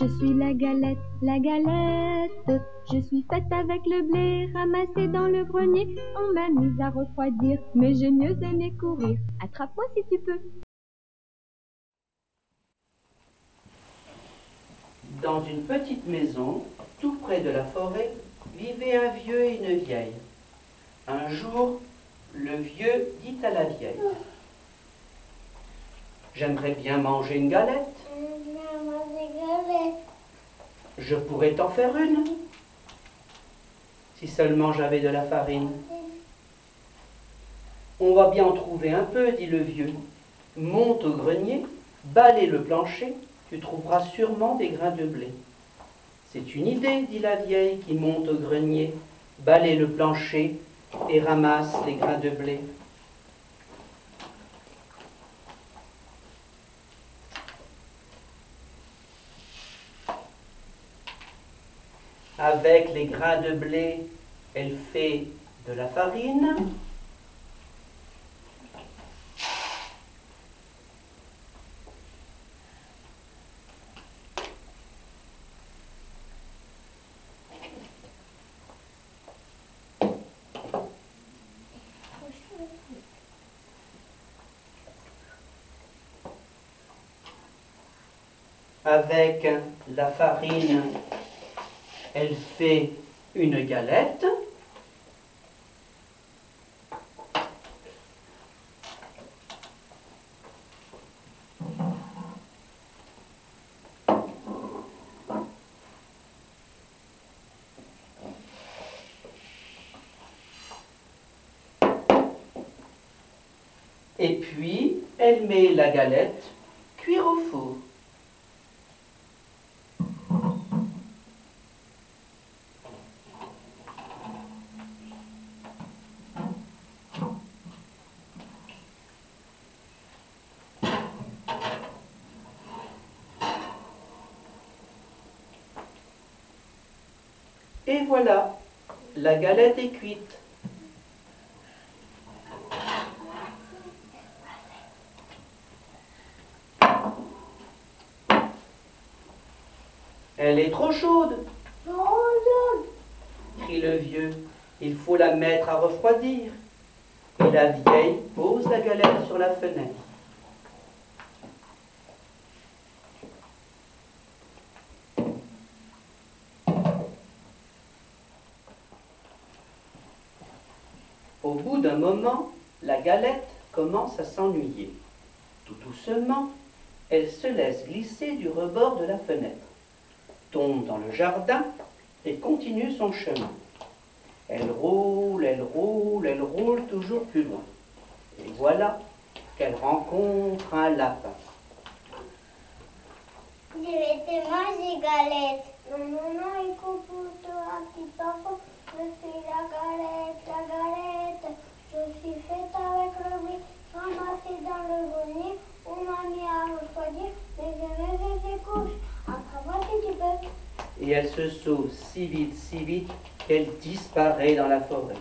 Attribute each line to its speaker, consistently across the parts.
Speaker 1: Je suis la galette, la galette. Je suis faite avec le blé ramassé dans le grenier. On m'a mise à refroidir, mais j'ai mieux aimé courir. Attrape-moi si tu peux.
Speaker 2: Dans une petite maison, tout près de la forêt, vivaient un vieux et une vieille. Un jour, le vieux dit à la vieille: j'aimerais bien manger une galette. Je pourrais t'en faire une, si seulement j'avais de la farine. On va bien en trouver un peu, dit le vieux. Monte au grenier, balaie le plancher, tu trouveras sûrement des grains de blé. C'est une idée, dit la vieille, qui monte au grenier, balaie le plancher et ramasse les grains de blé. Avec les grains de blé, elle fait de la farine. Avec la farine, elle fait une galette. Et puis, elle met la galette cuire au four. Et voilà, la galette est cuite. Elle est trop chaude. Trop chaude, crie le vieux. Il faut la mettre à refroidir. Et la vieille pose la galette sur la fenêtre. Au bout d'un moment, la galette commence à s'ennuyer. Tout doucement, elle se laisse glisser du rebord de la fenêtre, tombe dans le jardin et continue son chemin. Elle roule, elle roule, elle roule toujours plus loin. Et voilà qu'elle rencontre un lapin.
Speaker 3: Je vais te manger, galette. Non, non, non, écoute-toi, petit enfant. Je suis la galette, la galette. Je suis faite avec le blé, ramassée dans le grenier. On m'a mis à refroidir, mais je me fais couche. Attrape-moi si tu peux.
Speaker 2: Et elle se sauve si vite qu'elle disparaît dans la forêt.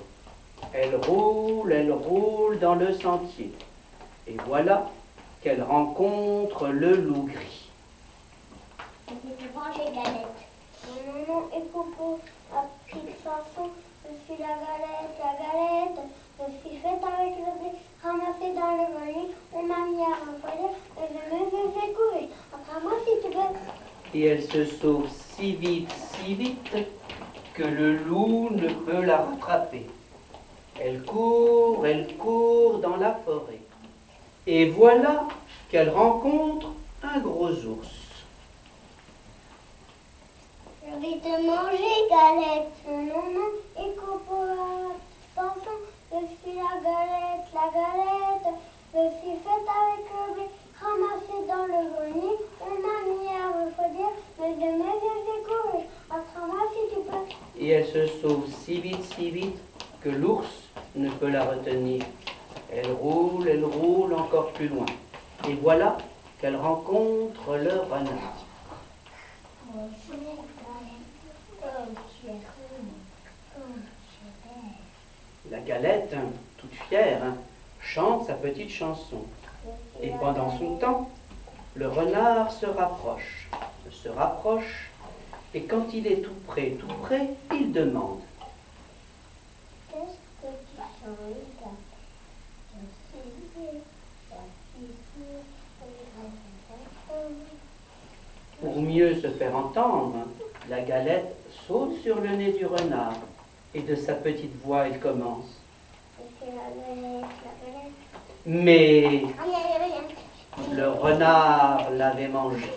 Speaker 2: Elle roule dans le sentier. Et voilà qu'elle rencontre le loup gris.
Speaker 3: Je vais te manger, galette. Non, non, non, écoute, la petite chanson. Je suis la galette, la galette. Je suis faite avec le blé, ramassée dans le grenier. On m'a mis à refroidir, et je me fais courir. Attrape-moi si tu veux.
Speaker 2: Et elle se sauve si vite que le loup ne peut la rattraper. Elle court dans la forêt. Et voilà qu'elle rencontre un gros ours.
Speaker 3: Je vais te manger, galette. Non, non, non, écoute-moi, attention. Je suis la galette, la galette. Je suis faite avec le blé, ramassée dans le grenier. On m'a mis à refroidir, mais je me fais courir. Attrape-moi si tu peux.
Speaker 2: Et elle se sauve si vite que l'ours ne peut la retenir. Elle roule encore plus loin. Et voilà qu'elle rencontre le renard. La galette, toute fière, chante sa petite chanson. Et pendant son temps, le renard se rapproche. se rapproche, et quand il est tout près, il demande.
Speaker 3: Qu'est-ce que tu sens, Ida?
Speaker 2: Pour mieux se faire entendre, la Galette saute sur le nez du renard, et de sa petite voix, il commence. Mais le renard l'avait mangé.